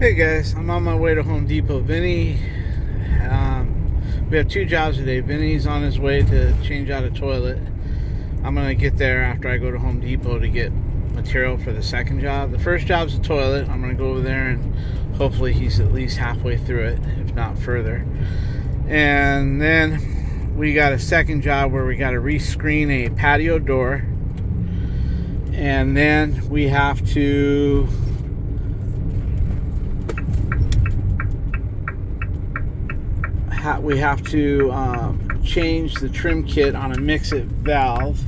Hey guys, I'm on my way to Home Depot. Vinny, we have two jobs today. Vinny's on his way to change out a toilet. I'm gonna get there after I go to Home Depot to get material for the second job. The first job's a toilet. I'm gonna go over there and hopefully he's at least halfway through it, if not further. And then we got a second job where we got to rescreen a patio door. And then we have to change the trim kit on a mix-it valve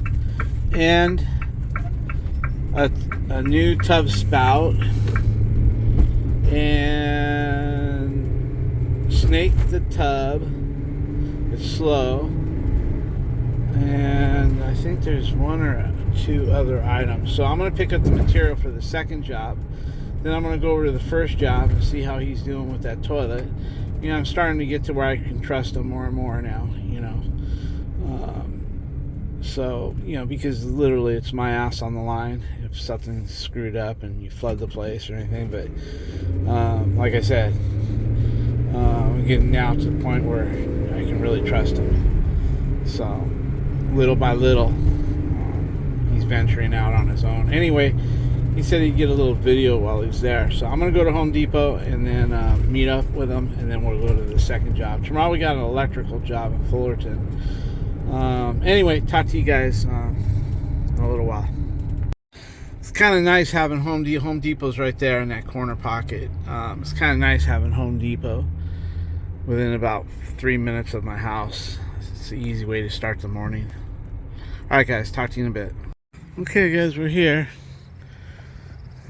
and a new tub spout and snake the tub. It's slow, and I think there's one or two other items. So I'm going to pick up the material for the second job. Then I'm going to go over to the first job and see how he's doing with that toilet. You know, I'm starting to get to where I can trust him more and more now, you know. So, you know, because literally it's my ass on the line if something's screwed up and you flood the place or anything. But like I said, I'm getting now to the point where I can really trust him. So, little by little, he's venturing out on his own. Anyway, he said he'd get a little video while he's there. So I'm going to go to Home Depot and then meet up with him, and then we'll go to the second job. Tomorrow we got an electrical job in Fullerton. Anyway, talk to you guys in a little while. It's kind of nice having Home Depot's right there in that corner pocket. It's kind of nice having Home Depot within about 3 minutes of my house. It's an easy way to start the morning. Alright guys, talk to you in a bit. Okay guys, we're here.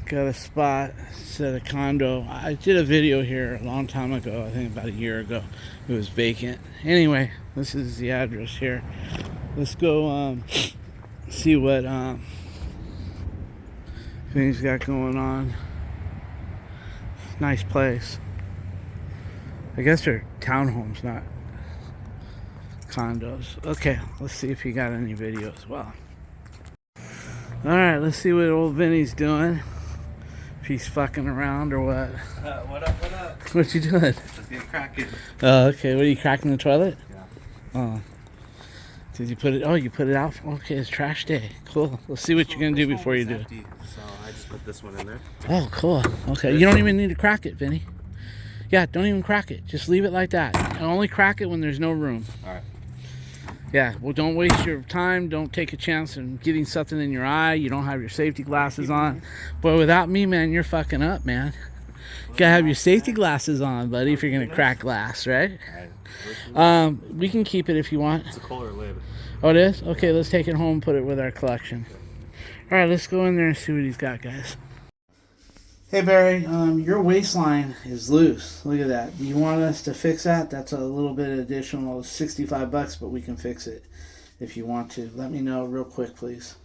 Got a spot. It's at a condo. I did a video here a long time ago, I think about a year ago. It was vacant. Anyway, this is the address here. Let's go see what things got going on. Nice place. I guess they're townhomes, not condos. Okay, let's see if he got any video as well. Alright, let's see what old Vinny's doing. If he's fucking around or what. What up? What you doing? Just getting cracking. Oh, okay. What, are you cracking the toilet? Yeah. Oh. Did you put it? Oh, you put it out? Okay, it's trash day. Cool. Let's see what you're going to do before you do it. Empty, so I just put this one in there. Oh, cool. Okay. You don't even need to crack it, Vinny. Yeah, don't even crack it. Just leave it like that. And only crack it when there's no room. Alright. Yeah, well, don't waste your time. Don't take a chance in getting something in your eye. You don't have your safety glasses on. Boy, without me, man, you're fucking up, man. You gotta have your safety glasses on, buddy, if you're gonna crack glass, right? We can keep it if you want. It's a Kohler lid. Oh, it is? Okay, let's take it home and put it with our collection. All right, let's go in there and see what he's got, guys. Hey, Barry, your waistline is loose. Look at that. Do you want us to fix that? That's a little bit additional, $65, but we can fix it if you want to. Let me know real quick, please.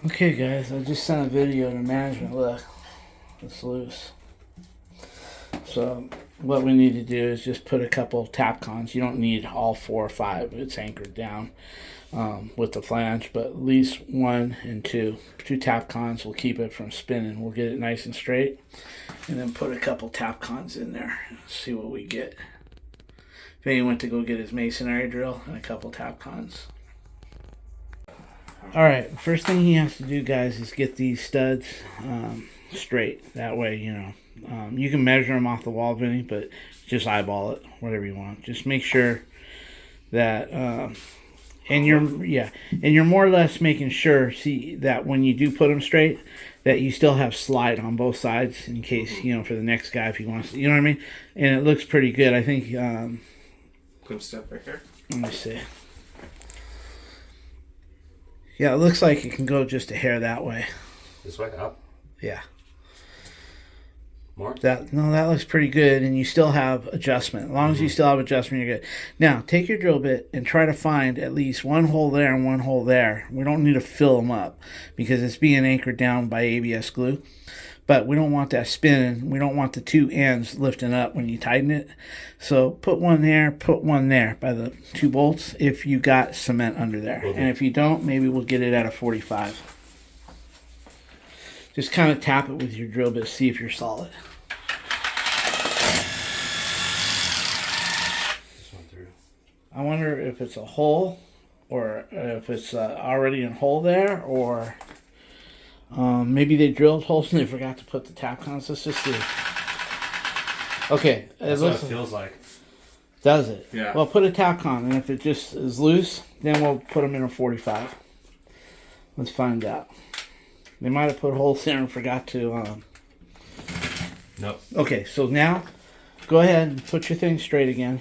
Okay, guys, I just sent a video to management. Look, it's loose. So what we need to do is just put a couple tap cons. You don't need all 4 or 5. It's anchored down with the flange, but at least 1 and 2. 2 tap cons will keep it from spinning. We'll get it nice and straight, and then put a couple tap cons in there. See what we get. Vinny went to go get his masonry drill and a couple tap cons. All right, first thing he has to do, guys, is get these studs straight. That way, you know, you can measure them off the wall, Vinny, but just eyeball it, whatever you want. Just make sure that, and you're more or less making sure, see, that when you do put them straight, that you still have slide on both sides in case, you know, for the next guy if he wants to, you know what I mean? And it looks pretty good. I think, Clip step right here. let me see. Yeah, it looks like it can go just a hair that way. This way up. Yeah. More? That looks pretty good, and you still have adjustment. As long as you still have adjustment, you're good. Now, take your drill bit and try to find at least 1 hole there and 1 hole there. We don't need to fill them up because it's being anchored down by ABS glue. But we don't want that spinning. We don't want the 2 ends lifting up when you tighten it. So put 1 there, put 1 there by the 2 bolts if you got cement under there. And if you don't, maybe we'll get it at a 45. Just kind of tap it with your drill bit, see if you're solid. I wonder if it's a hole, or if it's already in hole there, or maybe they drilled holes and they forgot to put the tack on. So let's just see. Okay, That's what it feels like. Does it? Yeah. Well, put a tack on, and if it just is loose, then we'll put them in a 45. Let's find out. They might have put holes there and forgot to. Nope. Okay, so now go ahead and put your thing straight again,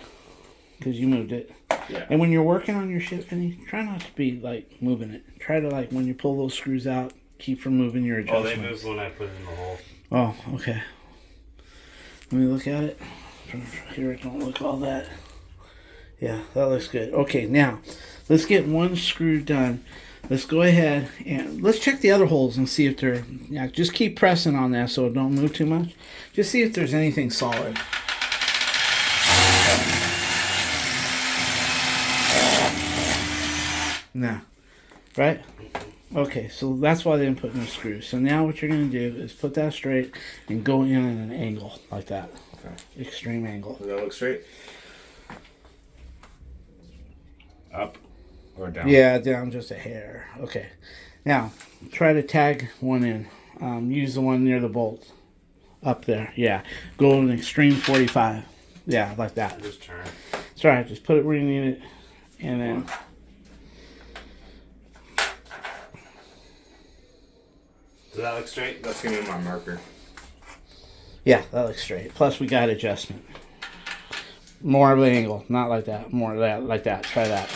because you moved it. Yeah. And when you're working on your shit, Penny, try not to be like moving it. Try to, like, when you pull those screws out, keep from moving your adjustments. Oh, they moved when I put it in the hole. Oh, okay. Let me look at it. From here, it don't look all that. Yeah, that looks good. Okay, now let's get one screw done. Let's go ahead and let's check the other holes and see if they're. Yeah, just keep pressing on that so it don't move too much. Just see if there's anything solid. No, right? Okay, so that's why they didn't put no screws. So now what you're going to do is put that straight and go in at an angle like that. Okay. Extreme angle. Does that look straight? Up or down? Yeah, down just a hair. Okay. Now, try to tag one in. Use the one near the bolt. Up there. Yeah. Go an extreme 45. Yeah, like that. Just turn. It's alright. Just put it where you need it. And then... Does that look straight? That's going to be my marker. Yeah, that looks straight. Plus, we got adjustment. More of the angle. Not like that. More of that. Like that. Try that.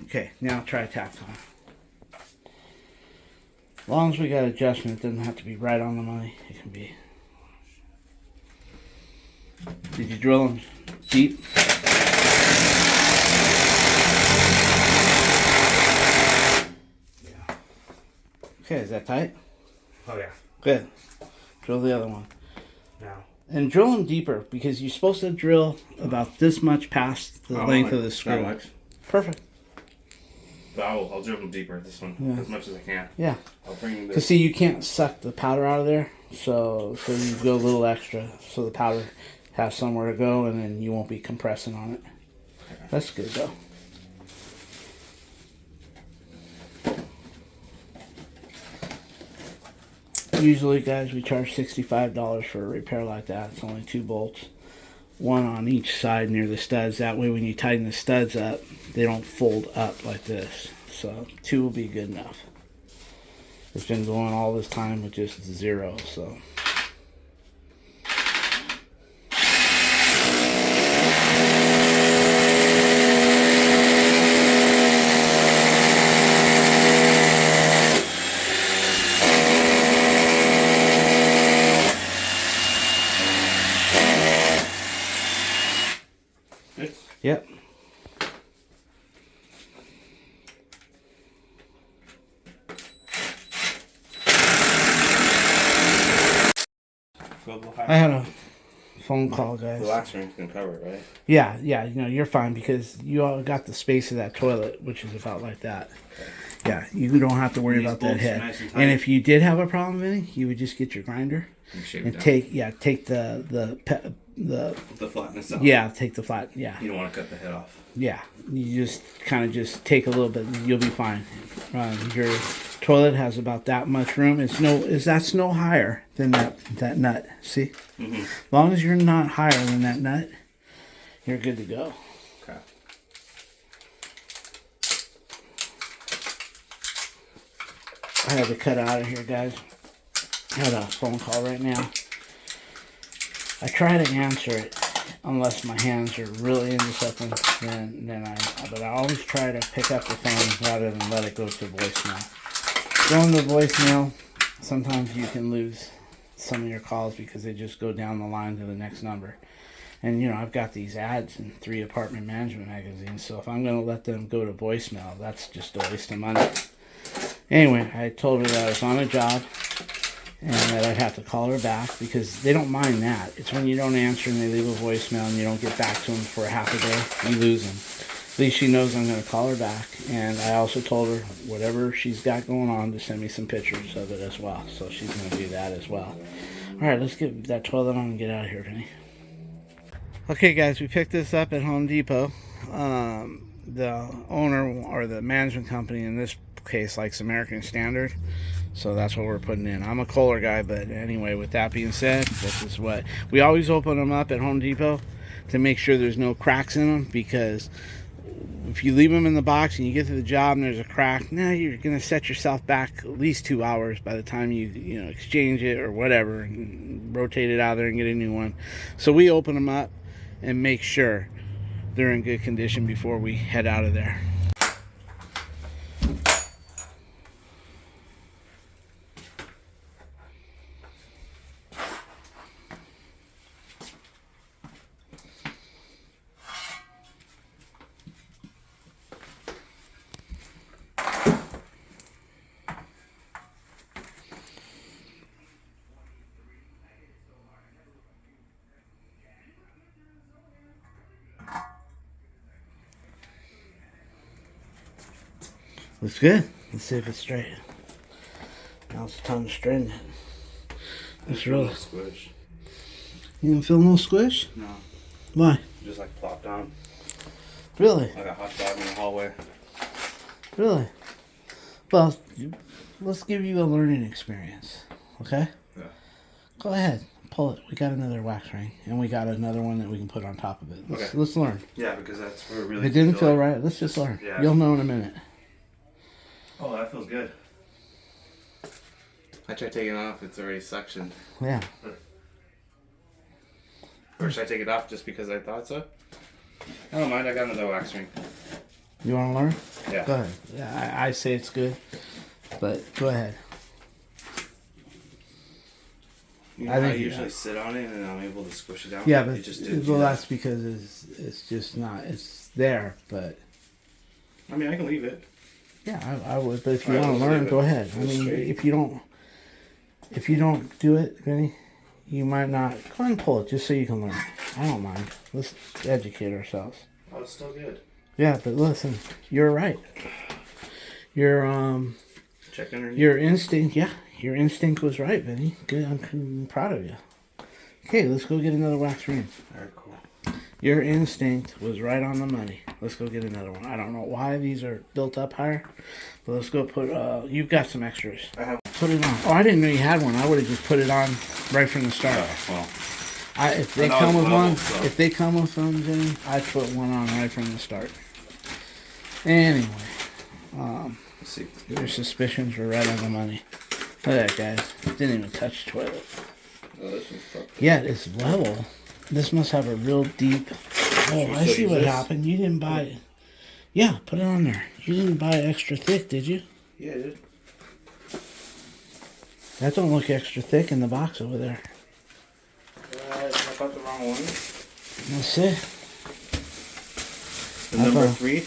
Okay, now try tack on. As long as we got adjustment, it doesn't have to be right on the money. It can be. Did you drill them deep? Yeah. Okay, is that tight? Oh, yeah. Good. Drill the other one. Now. And drill them deeper, because you're supposed to drill about this much past the length of the screw. That much. Perfect. But I'll drill them deeper, this one, as much as I can. Yeah. I'll bring this. Because see, you can't suck the powder out of there, so you go a little extra, so the powder has somewhere to go, and then you won't be compressing on it. That's good though. Usually, guys, we charge $65 for a repair like that. It's only 2 bolts, one on each side near the studs. That way, when you tighten the studs up, they don't fold up like this. So 2 will be good enough. It's been going all this time with just 0, so. Yep. I had a phone call, guys. The last ring's gonna cover it, right? Yeah, you know, you're fine because you all got the space of that toilet, which is about like that. Okay. Yeah, you don't have to worry about that head. Nice and if you did have a problem, Vinny, you would just get your grinder and take the flatness out. Yeah, take the flat. Yeah. You don't want to cut the head off. Yeah, you just kind of just take a little bit. You'll be fine. Your toilet has about that much room. That's no higher than that nut. See, as long as you're not higher than that nut, you're good to go. Okay. I had to cut out of here, guys. I had a phone call right now. I try to answer it unless my hands are really into something. But I always try to pick up the phone rather than let it go to voicemail. Going to voicemail, sometimes you can lose some of your calls because they just go down the line to the next number. And you know, I've got these ads in 3 apartment management magazines, so if I'm going to let them go to voicemail, that's just a waste of money. Anyway, I told her that I was on a job and that I'd have to call her back because they don't mind that. It's when you don't answer and they leave a voicemail and you don't get back to them for a half a day, you lose them. At least she knows I'm going to call her back. And I also told her whatever she's got going on to send me some pictures of it as well. So she's going to do that as well. All right, let's get that toilet on and get out of here, Vinny. Okay, guys, we picked this up at Home Depot. The owner or the management company in this case likes American Standard. So that's what we're putting in. I'm a Kohler guy, but anyway, with that being said, this is what we always open them up at Home Depot to make sure there's no cracks in them, because if you leave them in the box and you get to the job and there's a crack, now you're going to set yourself back at least 2 hours by the time you exchange it or whatever and rotate it out of there and get a new one. So we open them up and make sure they're in good condition before we head out of there. Looks good. Let's see if it's straight. Now it's time to straighten it. It's really squish. You don't feel no squish? No. Why? Just like plopped down. Really? Like a hot dog in the hallway. Really? Well, let's give you a learning experience. Okay? Yeah. Go ahead. Pull it. We got another wax ring, and we got another one that we can put on top of it. Let's learn. Yeah, because that's where it really. If it didn't feel right, let's just learn. Yeah. You'll know in a minute. Oh, that feels good. I tried taking it off. It's already suctioned. Yeah. Or should I take it off just because I thought so? I don't mind. I got another wax ring. You want to learn? Yeah. Go ahead. Yeah, I say it's good, but go ahead. You know, I usually sit on it and I'm able to squish it down. Yeah, but just that's because it's just not. It's there, but. I mean, I can leave it. Yeah, I would. But if you want to learn, go ahead. I mean, if you don't do it, Vinny, you might not. Go ahead and pull it just so you can learn. I don't mind. Let's educate ourselves. Oh, it's still good. Yeah, but listen, you're right. Check underneath. Your instinct, your instinct was right, Vinny. Good, I'm proud of you. Okay, let's go get another wax ring. All right, cool. Your instinct was right on the money. Let's go get another one. I don't know why these are built up higher, but let's go put. You've got some extras. I have. Put it on. Oh, I didn't know you had one. I would have just put it on right from the start. Well. If they come with one, if they come with one, Jenny, I'd put one on right from the start. Anyway, see. your suspicions were right on the money. Look at that, guys. Didn't even touch the toilet. Oh, this one's fucked. Yeah, it's level. This must have a real deep. Oh, I see what happened. You didn't buy it. Yeah, put it on there. You didn't buy it extra thick, did you? Yeah, I did. That don't look extra thick in the box over there. I got the wrong one. Let's see. The number 3.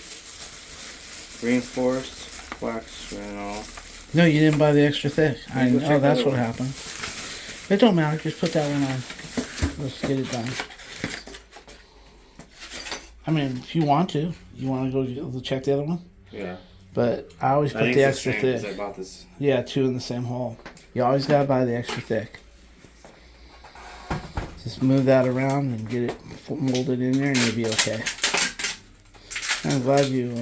Reinforced wax vinyl. No, you didn't buy the extra thick. Oh, that's what happened. It don't matter. Just put that one on. Let's get it done. I mean, if you want to go check the other one. Yeah. But I always put the extra thick. I bought this. Yeah, 2 in the same hole. You always gotta buy the extra thick. Just move that around and get it molded in there, and you'll be okay. I'm glad you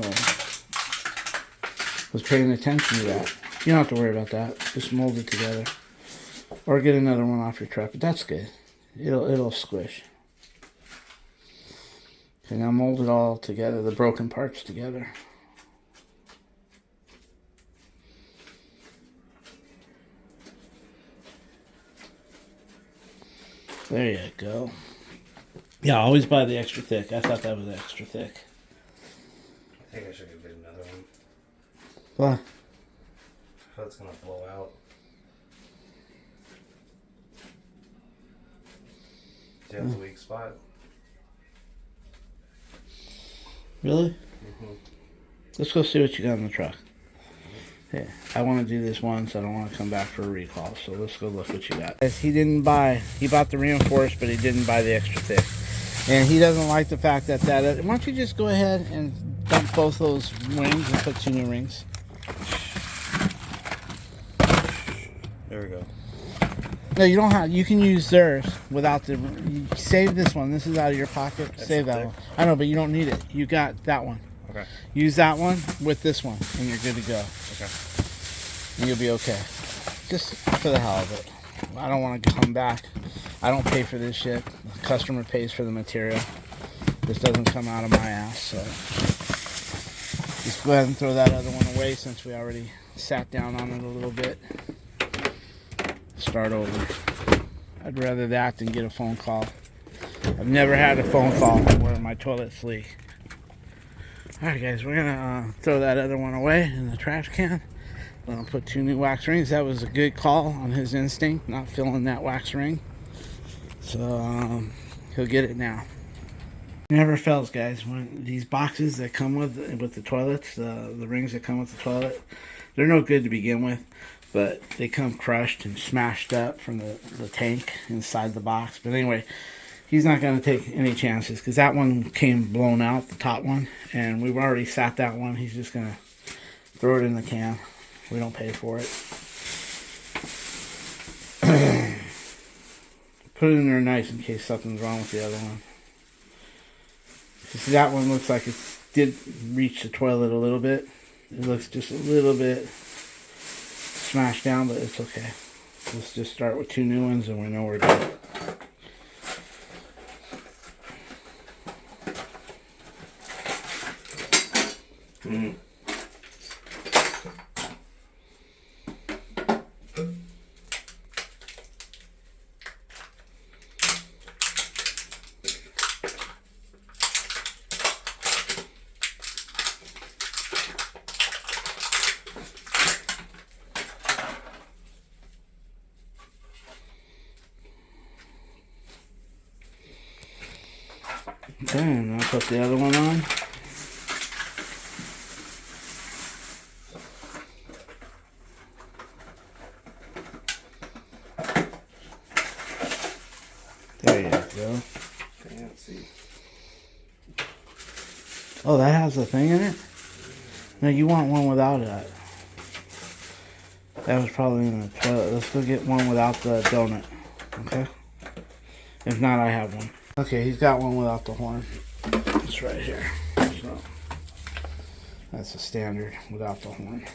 was paying attention to that. You don't have to worry about that. Just mold it together, or get another one off your truck. But that's good. It'll squish. Okay, now mold it all together, the broken parts together. There you go. Yeah, always buy the extra thick. I thought that was extra thick. I think I should get another one. What? I feel it's gonna blow out. Do you have the weak spot? Really? Mm-hmm. Let's go see what you got in the truck. Yeah, I want to do this once. I don't want to come back for a recall. So let's go look what you got. He bought the reinforced, but he didn't buy the extra thick. And he doesn't like the fact that why don't you just go ahead and dump both those rings and put 2 new rings. There we go. No, you don't have. You can use theirs without the. You save this one. This is out of your pocket. Save that one. I know, but you don't need it. You got that one. Okay. Use that one with this one, and you're good to go. Okay. And you'll be okay. Just for the hell of it. I don't want to come back. I don't pay for this shit. The customer pays for the material. This doesn't come out of my ass, so just go ahead and throw that other one away since we already sat down on it a little bit. Start over. I'd rather that than get a phone call. I've never had a phone call where my toilets leak. Alright guys, we're gonna throw that other one away in the trash can. I'll put 2 new wax rings. That was a good call on his instinct, not filling that wax ring. So he'll get it now. Never fails, guys. When these boxes that come with the toilets, the rings that come with the toilet, they're no good to begin with, but they come crushed and smashed up from the tank inside the box. But anyway, he's not going to take any chances because that one came blown out, the top one, and we've already sat that one. He's just going to throw it in the can. We don't pay for it. Put it in there nice in case something's wrong with the other one. See, that one looks like it did reach the toilet a little bit. It looks just a little bit smashed down, but it's okay. Let's just start with 2 new ones and we know we're good. Okay, and I'll put the other one on. There you go. Fancy. Oh, that has a thing in it? No, you want one without that. That was probably in the toilet. Let's go get one without the donut. Okay? If not, I have one. Okay, he's got one without the horn. It's right here. So that's a standard without the horn.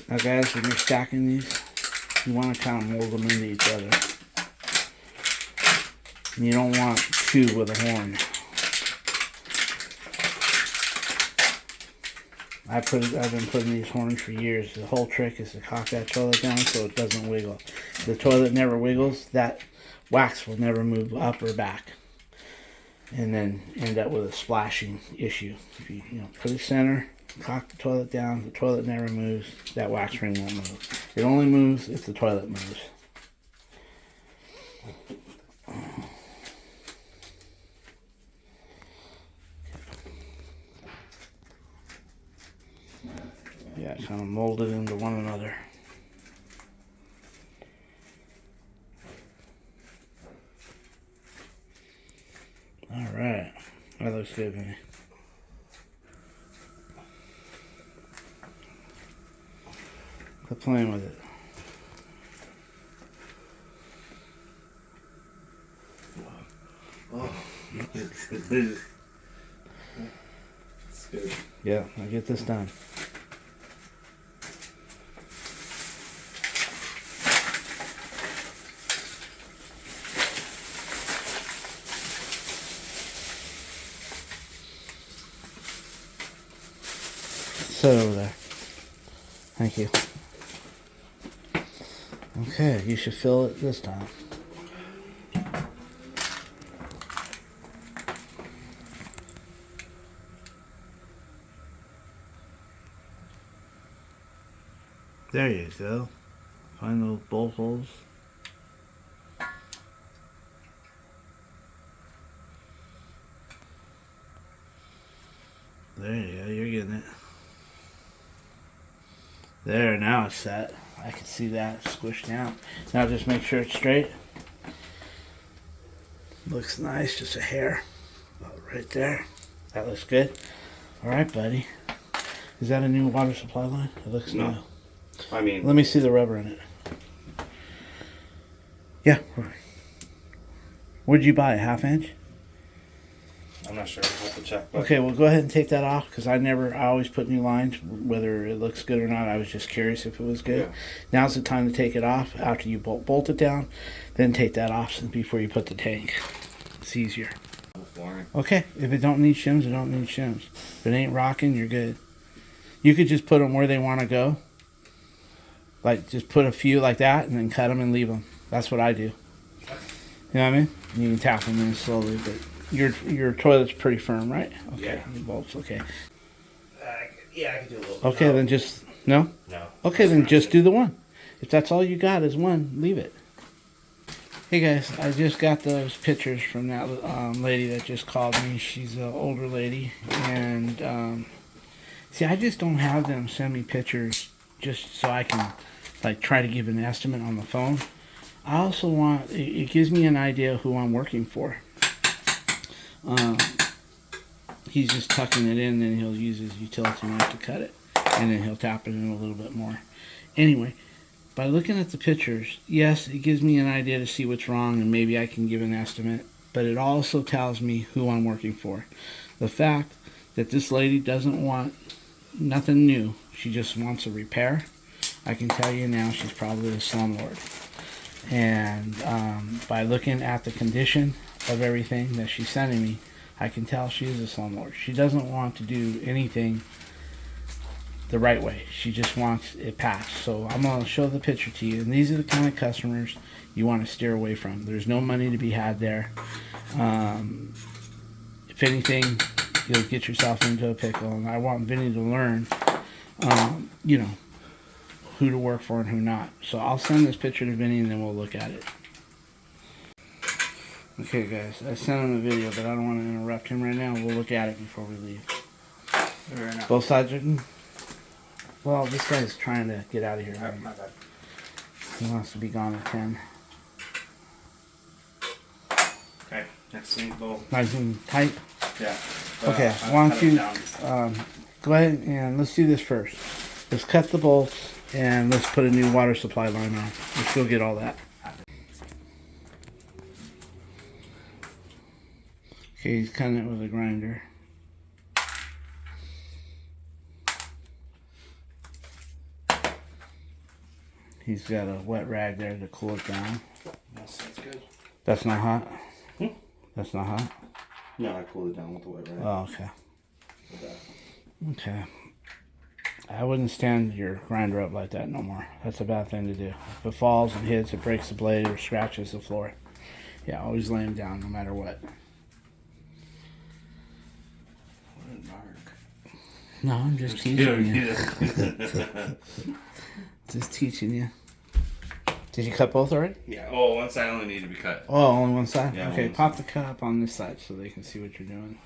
Now guys, when you're stacking these, you want to kind of mold them into each other. And you don't want 2 with a horn. I've been putting these horns for years. The whole trick is to cock that toilet down so it doesn't wiggle. If the toilet never wiggles, that wax will never move up or back. And then end up with a splashing issue. If you put it center, cock the toilet down, the toilet never moves, that wax ring won't move. It only moves if the toilet moves. Yeah, kind of mold it into one another. Alright, that looks good to me. Quit playing with it. Oh, it's good. It's good. Yeah, I'll get this done. Sit over there. Thank you. Okay, you should fill it this time. There you go. Find those bolt holes. There you go, you're getting it. There, now it's set. I can see that squished down. Now just make sure it's straight. Looks nice, just a hair. About right there. That looks good. All right, buddy. Is that a new water supply line? It looks No. new. I mean, Let me see the rubber in it. Yeah. Where'd you buy it? Half inch? I'm not sure. I'll have to check. But Okay, well, go ahead and take that off because I always put new lines, whether it looks good or not. I was just curious if it was good. Yeah. Now's the time to take it off after you bolt it down. Then take that off before you put the tank. It's easier. Okay, if it don't need shims, it don't need shims. If it ain't rocking, you're good. You could just put them where they want to go. Like, just put a few like that and then cut them and leave them. That's what I do. You know what I mean? You can tap them in slowly, but your toilet's pretty firm, right? Okay. Yeah. The bolts, okay. Yeah, I could do a little bit. Okay, then just, no? No. Okay, then just do the one. If that's all you got is one, leave it. Hey guys, I just got those pictures from that lady that just called me. She's an older lady, and see, I just don't have them send me pictures just so I can like try to give an estimate on the phone. I also want, it gives me an idea who I'm working for. He's just tucking it in, then he'll use his utility knife to cut it, and then he'll tap it in a little bit more. Anyway, by looking at the pictures, yes, it gives me an idea to see what's wrong, and maybe I can give an estimate, but it also tells me who I'm working for. The fact that this lady doesn't want nothing new, she just wants a repair, I can tell you now she's probably a slumlord. And by looking at the condition of everything that she's sending me, I can tell she is a slumlord. She doesn't want to do anything the right way. She just wants it passed. So I'm going to show the picture to you. And these are the kind of customers you want to steer away from. There's no money to be had there. If anything, you'll get yourself into a pickle. And I want Vinny to learn, you know, who to work for and who not. So I'll send this picture to Vinny and then we'll look at it. Okay guys, I sent him the video, but I don't want to interrupt him right now. We'll look at it before we leave. Both sides are... Well, this guy's trying to get out of here. Right? My bad. He wants to be gone at 10. Okay, next thing, go. Nice and tight? Yeah. Okay, why don't you go ahead and let's do this first. Let's cut the bolts and let's put a new water supply line on. Let's go get all that. Okay, he's cutting it with a grinder. He's got a wet rag there to cool it down. Yes, that's good. That's not hot? That's not hot? No, I cooled it down with the wet rag. Oh, okay. Okay. I wouldn't stand your grinder up like that no more. That's a bad thing to do. If it falls and hits, it breaks the blade or scratches the floor. Yeah, always lay him down no matter what. No, I'm just teaching you. Just teaching you. Did you cut both already? Yeah. Oh, one side only needed to be cut. Oh, only one side? Yeah, okay, one pop side. the cup on this side so they can see what you're doing.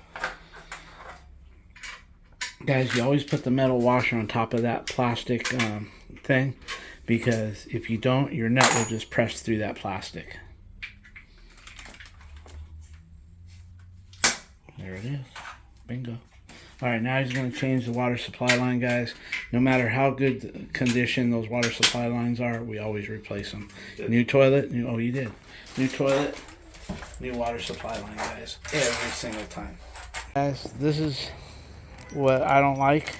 Guys, you always put the metal washer on top of that plastic thing, because if you don't, your nut will just press through that plastic. There it is. Bingo. Alright, now he's going to change the water supply line, guys. No matter how good condition those water supply lines are, we always replace them. New toilet, oh you did. New toilet, new water supply line, guys. Every single time. Guys, this is what I don't like.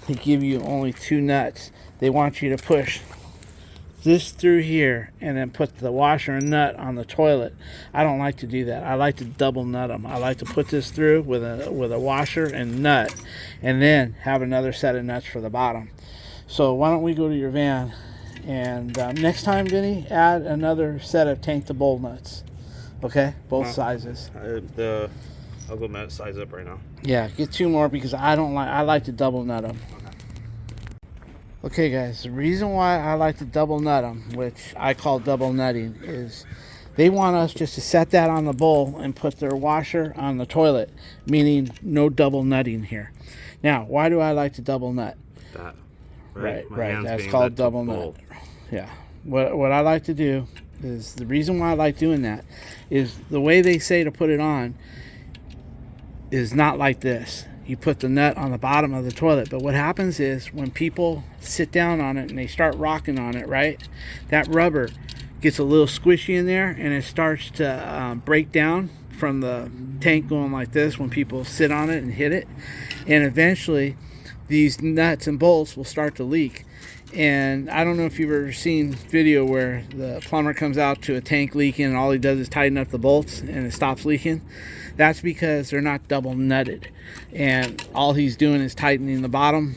They give you only 2 nuts. They want you to push this through here and then put the washer and nut on the toilet. I don't like to do that. I like to double nut them. I like to put this through with a washer and nut, and then have another set of nuts for the bottom. So why don't we go to your van, and next time, Vinny, add another set of tank to bowl nuts. Okay, both sizes. I'll go size up right now. Yeah, get 2 more because I like to double nut them. Okay guys, the reason why I like to double nut them, which I call double nutting, is they want us just to set that on the bowl and put their washer on the toilet, meaning no double nutting here. Now, why do I like to double nut? That. Right. That's called double nut. Yeah. What I like to do is, the reason why I like doing that is the way they say to put it on is not like this. you put the nut on the bottom of the toilet. But what happens is when people sit down on it and they start rocking on it, right, that rubber gets a little squishy in there, and it starts to break down from the tank going like this when people sit on it and hit it, and eventually these nuts and bolts will start to leak. And I don't know if you've ever seen video where the plumber comes out to a tank leaking and all he does is tighten up the bolts and it stops leaking. That's because they're not double nutted, and all he's doing is tightening the bottom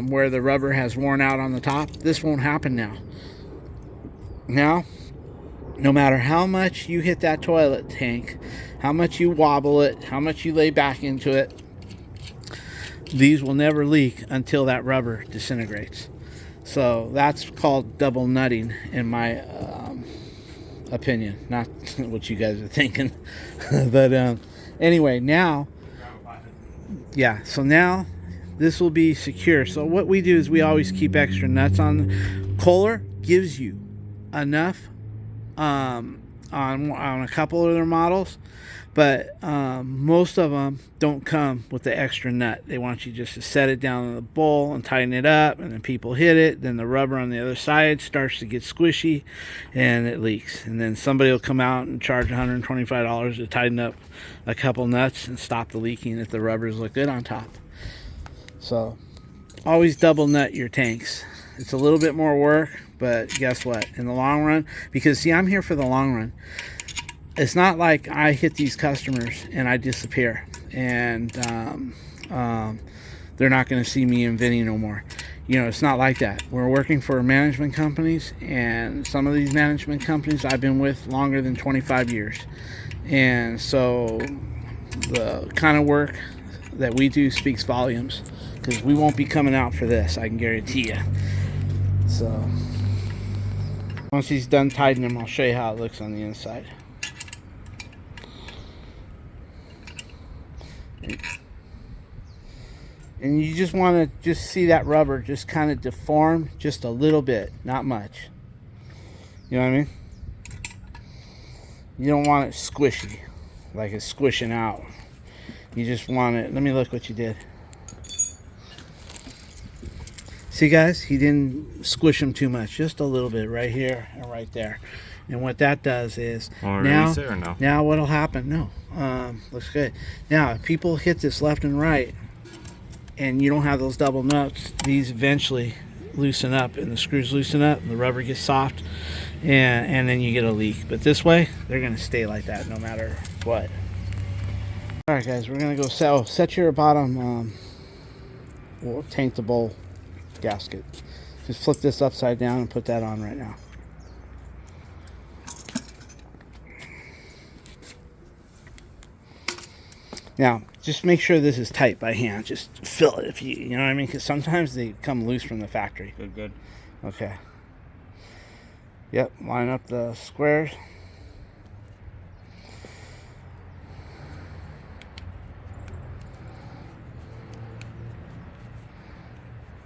where the rubber has worn out on the top. This won't happen now. Now, no matter how much you hit that toilet tank, how much you wobble it, how much you lay back into it, these will never leak until that rubber disintegrates. So that's called double nutting in my opinion, not what you guys are thinking. But anyway, now, yeah, so now this will be secure. So what we do is we always keep extra nuts on. Kohler gives you enough on a couple of their models, but most of them don't come with the extra nut. They want you just to set it down in the bowl and tighten it up, and then people hit it, then the rubber on the other side starts to get squishy and it leaks, and then somebody will come out and charge $125 to tighten up a couple nuts and stop the leaking if the rubbers look good on top. So always double nut your tanks. It's a little bit more work, but guess what, in the long run, because see, I'm here for the long run. It's not like I hit these customers and I disappear and they're not going to see me and Vinny no more. You know, it's not like that. We're working for management companies, and some of these management companies I've been with longer than 25 years. And so the kind of work that we do speaks volumes, because we won't be coming out for this, I can guarantee you. So once he's done tightening them, I'll show you how it looks on the inside. And you just want to just see that rubber just kind of deform just a little bit, not much. You know what I mean? You don't want it squishy, like it's squishing out. You just want it. Let me look what you did. See, guys, he didn't squish them too much, just a little bit right here and right there. And what that does is now what'll happen? No, looks good. Now, if people hit this left and right, and you don't have those double nuts, these eventually loosen up, and the screws loosen up, and the rubber gets soft, and then you get a leak. But this way, they're gonna stay like that no matter what. All right, guys, we're gonna go set your bottom tank to bowl gasket. Just flip this upside down and put that on right now. Now, just make sure this is tight by hand. Just fill it if you know what I mean, because sometimes they come loose from the factory. Good. Okay. Yep, line up the squares.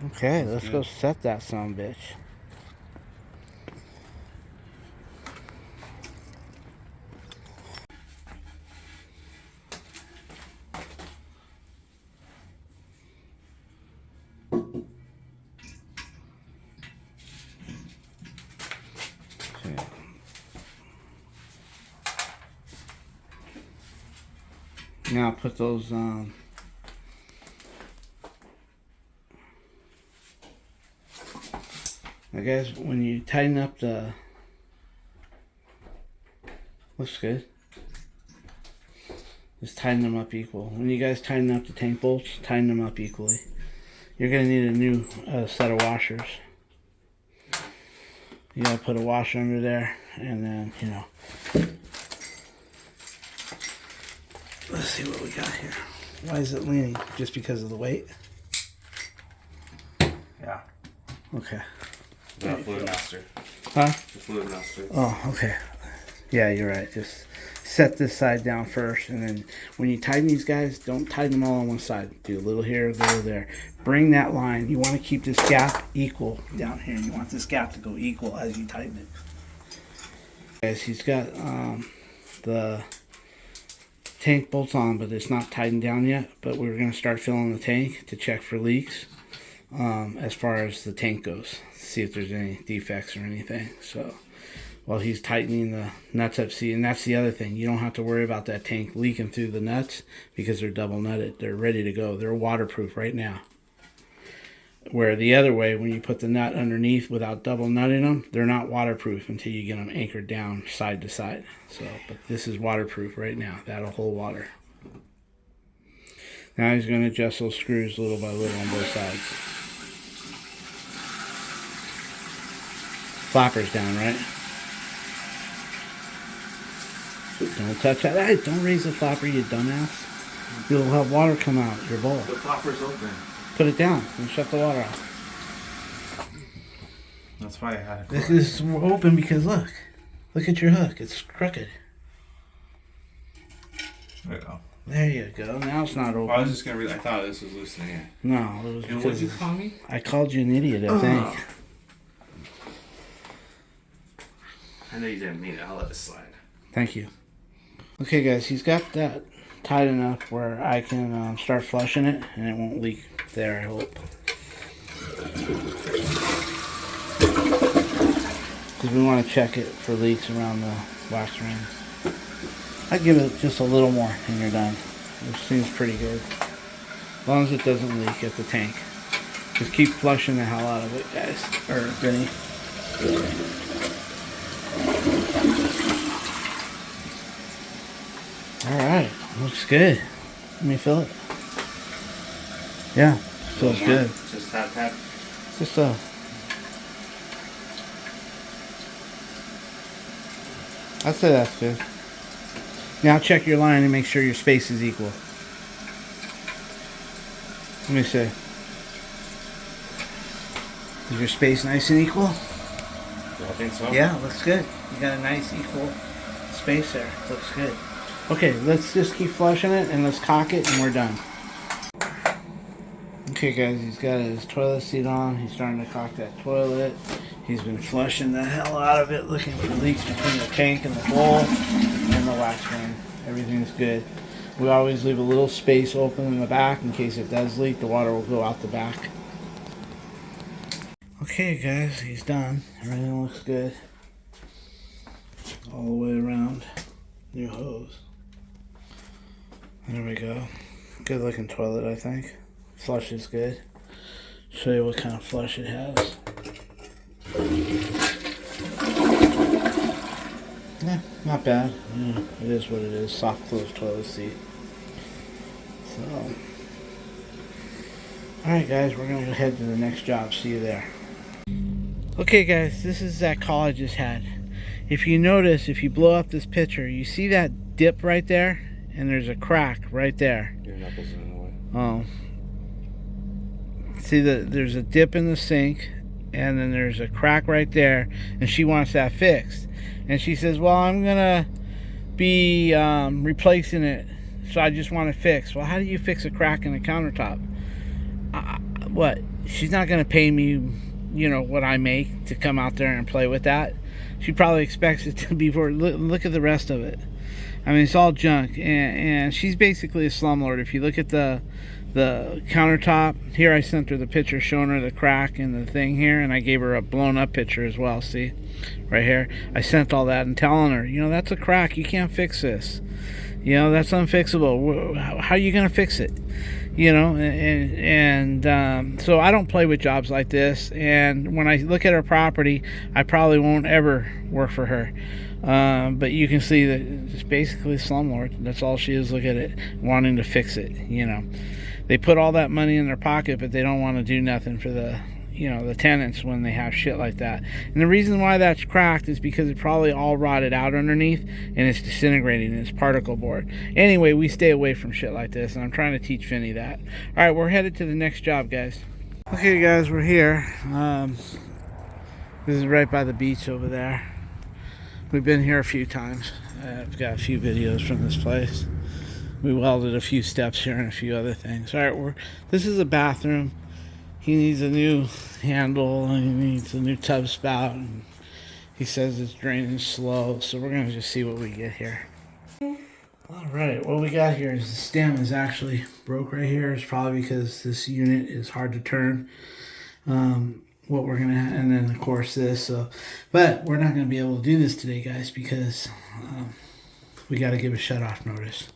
Okay, let's go set that son of a bitch. Now put those now guys, when you tighten up the, looks good, just tighten them up equal. When you guys tighten up the tank bolts, tighten them up equally. You're gonna need a new set of washers. You gotta put a washer under there, and then, you know, let's see what we got here. Why is it leaning? Just because of the weight? Yeah. Okay. The fluid master. Huh? The fluid master. Oh, okay. Yeah, you're right. Just set this side down first, and then when you tighten these guys, don't tighten them all on one side. Do a little here, a little there. Bring that line. You want to keep this gap equal down here. You want this gap to go equal as you tighten it. Guys, he's got the tank bolt's on, but it's not tightened down yet. But we're going to start filling the tank to check for leaks as far as the tank goes. See if there's any defects or anything. So while he's tightening the nuts up, see, and that's the other thing. You don't have to worry about that tank leaking through the nuts because they're double nutted. They're ready to go. They're waterproof right now. Where the other way, when you put the nut underneath without double nutting them, they're not waterproof until you get them anchored down side to side. So, but this is waterproof right now. That'll hold water. Now he's going to adjust those screws little by little on both sides. Flapper's down, right? Don't touch that. Hey, don't raise the flapper, you dumbass. You'll have water come out your bowl. The flapper's open. Put it down and shut the water off. That's why I had it. This is open because look at your hook. It's crooked. There you go. There you go. Now it's not open. Well, I was just gonna read. I thought this was loosening it. No, it was. And what'd you call me? I called you an idiot, I think. I know you didn't mean it. I'll let it slide. Thank you. Okay, guys, he's got that tight enough where I can start flushing it and it won't leak there, I hope. Because we want to check it for leaks around the wax rings. I'd give it just a little more and you're done. It seems pretty good. As long as it doesn't leak at the tank. Just keep flushing the hell out of it, guys. Or Vinny. Alright, looks good. Let me feel it. Yeah, feels good. Just tap. Just a... I'd say that's good. Now check your line and make sure your space is equal. Let me see. Is your space nice and equal? I think so. Yeah, looks good. You got a nice equal space there. Looks good. Okay, let's just keep flushing it and let's cock it and we're done. Okay guys, he's got his toilet seat on. He's starting to cock that toilet. He's been flushing the hell out of it, looking for leaks between the tank and the bowl and the wax ring. Everything's good. We always leave a little space open in the back in case it does leak. The water will go out the back. Okay guys, he's done. Everything looks good. All the way around. New hose. There we go. Good looking toilet, I think. Flush is good. Show you what kind of flush it has. Yeah, not bad. Yeah, it is what it is. Soft closed toilet seat. So, alright guys, we're going to head to the next job. See you there. Okay guys, this is that call I just had. If you notice, if you blow up this picture, you see that dip right there? And there's a crack right there. Your knuckles are in the way. Oh. See, there's a dip in the sink, and then there's a crack right there, and she wants that fixed. And she says, well, I'm going to be replacing it, so I just want it fixed. Well, how do you fix a crack in the countertop? What? She's not going to pay me, you know, what I make to come out there and play with that. She probably expects it to be for, look at the rest of it. I mean, it's all junk, and she's basically a slumlord. If you look at the countertop, here I sent her the picture showing her the crack in the thing here, and I gave her a blown up picture as well, see? Right here. I sent all that and telling her, you know, that's a crack. You can't fix this. You know, that's unfixable. How are you going to fix it? You know, and so I don't play with jobs like this, and when I look at her property, I probably won't ever work for her. But you can see that it's basically a slumlord. That's all she is. Look at it, wanting to fix it. You know, they put all that money in their pocket, but they don't want to do nothing for the, you know, the tenants when they have shit like that. And the reason why that's cracked is because it probably all rotted out underneath and it's disintegrating in its particle board. Anyway, we stay away from shit like this, and I'm trying to teach Vinny that. All right, we're headed to the next job, guys. Okay, guys, we're here. This is right by the beach over there. We've been here a few times. I've got a few videos from this place. We welded a few steps here and a few other things. All right, this is a bathroom. He needs a new handle and he needs a new tub spout. And he says it's draining slow, so we're gonna just see what we get here. Alright, what we got here is the stem is actually broke right here. It's probably because this unit is hard to turn. What we're gonna, and then of course this. So, but we're not gonna be able to do this today, guys, because we got to give a shut off notice.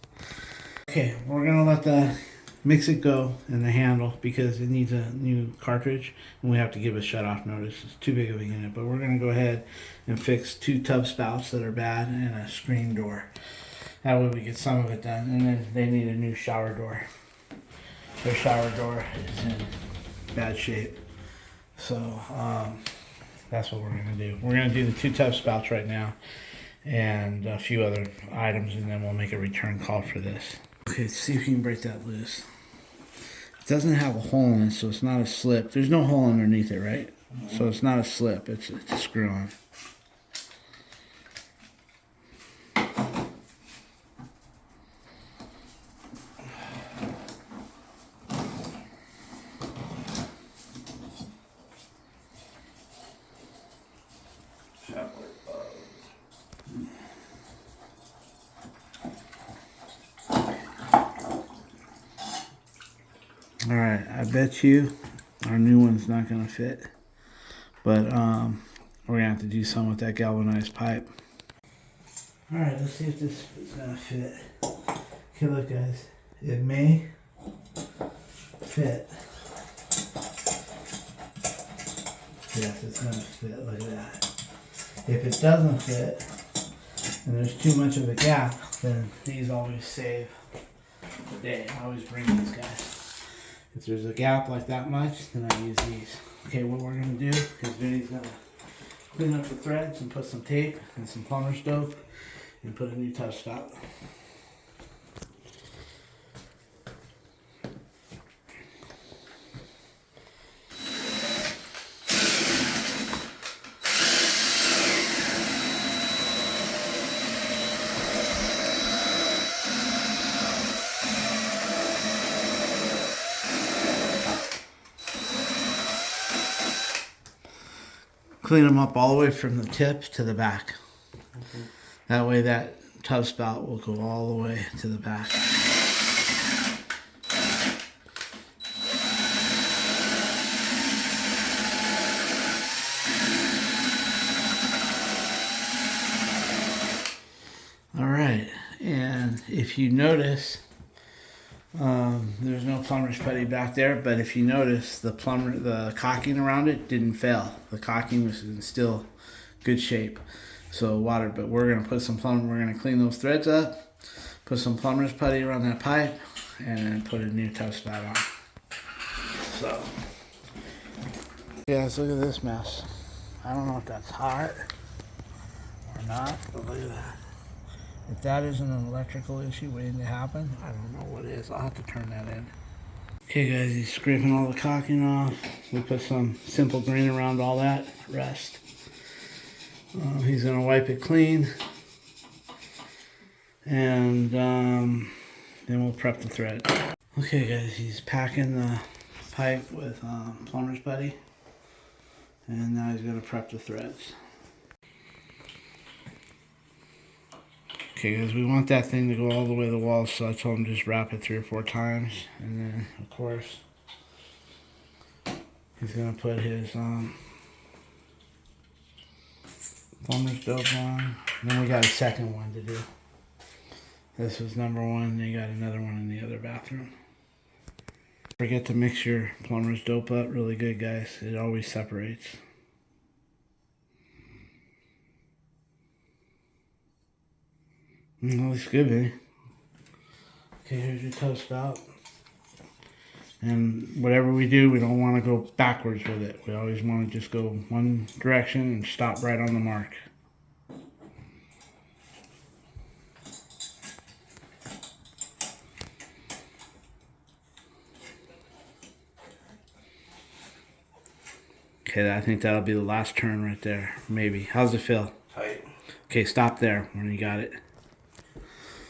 Okay, we're gonna let the mix it go and the handle because it needs a new cartridge, and we have to give a shut off notice. It's too big of a unit, but we're gonna go ahead and fix 2 tub spouts that are bad and a screen door. That way we get some of it done, and then they need a new shower door. Their shower door is in bad shape. So that's what we're going to do. We're going to do the 2 tub spouts right now and a few other items, and then we'll make a return call for this. Okay, let's see if you can break that loose. It doesn't have a hole in it, so it's not a slip. There's no hole underneath it, right? So it's not a slip. It's a screw on. Alright, I bet you our new one's not going to fit. But we're going to have to do some with that galvanized pipe. Alright, let's see if this is going to fit. Okay, look guys, it may fit. Yes, it's going to fit, look at that. If it doesn't fit, and there's too much of a gap, then these always save the day. I always bring these guys. If there's a gap like that much, then I use these. Okay, what we're going to do is Vinny's going to clean up the threads and put some tape and some plumber's dope and put a new tub spout. Clean them up all the way from the tip to the back. That way that tub spout will go all the way to the back. Alright, and if you notice, there's no plumber's putty back there, but if you notice, the caulking around it didn't fail. The caulking was in still good shape. So but we're gonna put some we're gonna clean those threads up, put some plumber's putty around that pipe, and then put a new tub spout on. So, yeah, let's look at this mess. I don't know if that's hot or not, but look at that. If that isn't an electrical issue waiting to happen, I don't know what is. I'll have to turn that in. Okay guys, he's scraping all the caulking off. We put some simple green around all that rest. He's going to wipe it clean. And then we'll prep the thread. Okay guys, he's packing the pipe with plumber's putty. And now he's going to prep the threads. Okay guys, we want that thing to go all the way to the wall, so I told him just wrap it 3 or 4 times. And then, of course, he's going to put his plumber's dope on. And then we got a second one to do. This was number 1, then you got another one in the other bathroom. Forget to mix your plumber's dope up really good, guys. It always separates. Looks good, man. Okay, here's your tub spout. And whatever we do, we don't want to go backwards with it. We always want to just go one direction and stop right on the mark. Okay, I think that'll be the last turn right there. Maybe. How's it feel? Tight. Okay, stop there when you got it.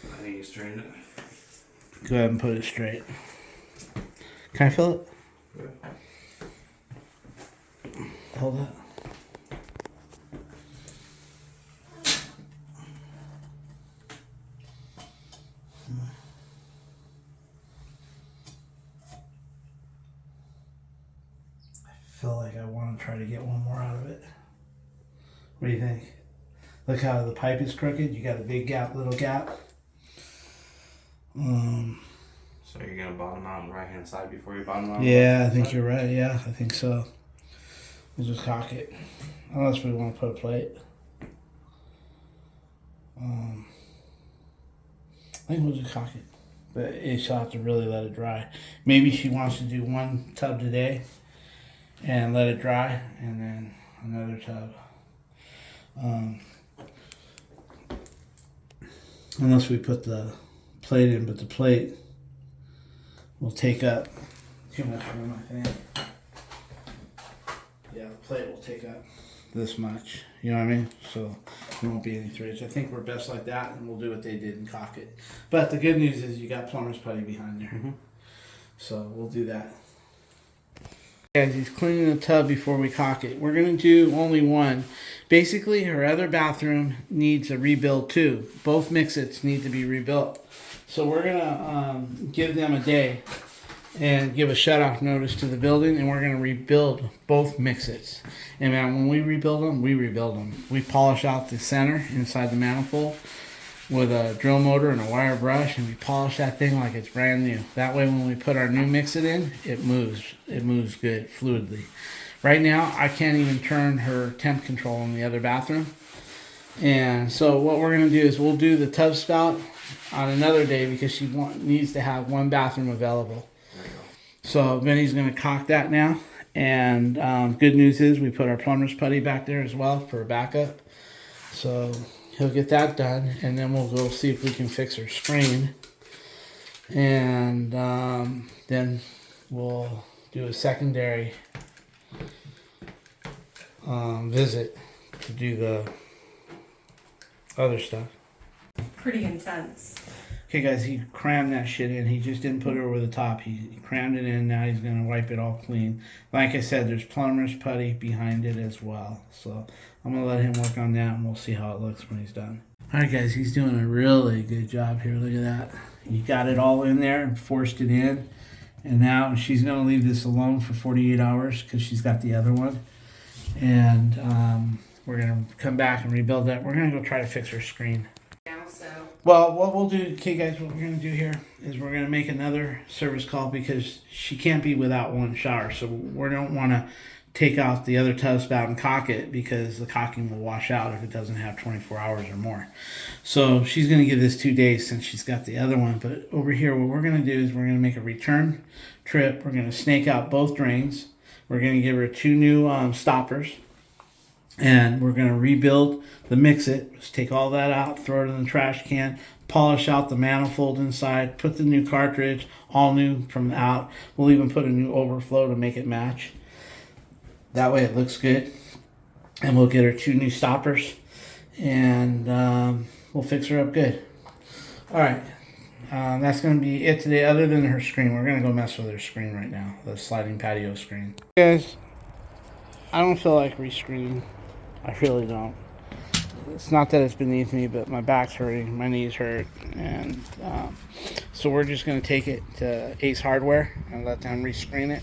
I think you straightened it. Go ahead and put it straight. Can I feel it? Yeah. Hold that. feel like I want to try to get one more out of it. What do you think? Look how the pipe is crooked. You got a big gap, little gap. So you're gonna bottom out on the right hand side before you bottom out? Yeah, I think you're right. Yeah, I think so. We'll just cock it, unless we want to put a plate. I think we'll just cock it, but she'll have to really let it dry. Maybe she wants to do one tub today and let it dry, and then another tub. Unless we put the plate in, but the plate will take up too much room, I think. Yeah, the plate will take up this much. You know what I mean? So there won't be any threads. I think we're best like that, and we'll do what they did and cock it. But the good news is you got plumber's putty behind there. So we'll do that. As he's cleaning the tub before we cock it, we're going to do only one. Basically, her other bathroom needs a rebuild too. Both mix-its need to be rebuilt. So we're going to give them a day and give a shut-off notice to the building, and we're going to rebuild both mix-its. And man, when we rebuild them, we rebuild them. We polish out the center inside the manifold with a drill motor and a wire brush, and we polish that thing like it's brand new. That way when we put our new mix-it in, it moves. It moves good, fluidly. Right now, I can't even turn her temp control in the other bathroom. And so what we're going to do is we'll do the tub spout on another day because she needs to have one bathroom available. So Vinny's going to cock that now. And good news is we put our plumber's putty back there as well for a backup. So he'll get that done, and then we'll go see if we can fix her screen. And then we'll do a secondary visit to do the other stuff. Pretty intense. Okay, guys, he crammed that shit in. He just didn't put it over the top. He crammed it in. Now he's going to wipe it all clean. Like I said, there's plumber's putty behind it as well. So I'm going to let him work on that, and we'll see how it looks when he's done. All right, guys, he's doing a really good job here. Look at that. He got it all in there and forced it in. And now she's going to leave this alone for 48 hours because she's got the other one. And we're going to come back and rebuild that. We're going to go try to fix her screen. Well, what we'll do, okay, guys, what we're going to do here is we're going to make another service call because she can't be without one shower. So we don't want to take out the other tub spout and cock it because the cocking will wash out if it doesn't have 24 hours or more. So she's going to give this 2 days since she's got the other one. But over here, what we're going to do is we're going to make a return trip. We're going to snake out both drains. We're going to give her 2 new stoppers. And we're going to rebuild the mix-it. Just take all that out, throw it in the trash can, polish out the manifold inside, put the new cartridge, all new from out. We'll even put a new overflow to make it match. That way it looks good. And we'll get her 2 new stoppers. And we'll fix her up good. All right. That's going to be it today other than her screen. We're going to go mess with her screen right now. The sliding patio screen. Guys, I don't feel like rescreening. I really don't. It's not that it's beneath me, but my back's hurting, my knees hurt, and so we're just going to take it to Ace Hardware and let them rescreen it,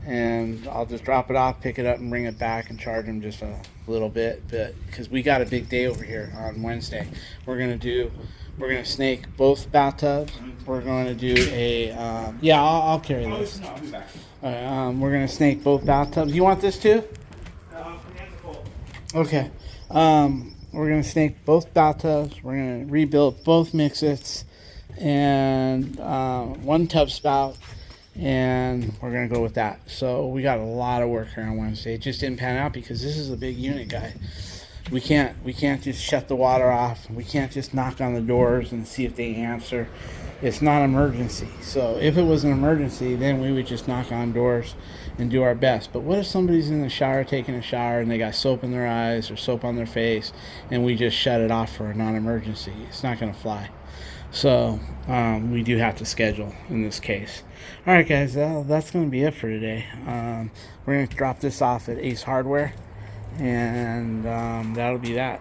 and I'll just drop it off, pick it up, and bring it back and charge them just a little bit, but because we got a big day over here on Wednesday. We're going to snake both bathtubs. We're going to do a I'll carry this. No, I'll be back. All right, we're going to snake both bathtubs. You want this too? Okay. We're going to snake both bathtubs. We're going to rebuild both mix-its and 1 tub spout, and we're going to go with that. So we got a lot of work here on Wednesday. It just didn't pan out because this is a big unit, guy. We can't just shut the water off. We can't just knock on the doors and see if they answer. It's not an emergency. So if it was an emergency, then we would just knock on doors and do our best. But what if somebody's in the shower taking a shower and they got soap in their eyes or soap on their face and we just shut it off for a non-emergency? It's not going to fly. So we do have to schedule in this case. All right, guys, that's going to be it for today. We're going to drop this off at Ace Hardware, and that'll be that.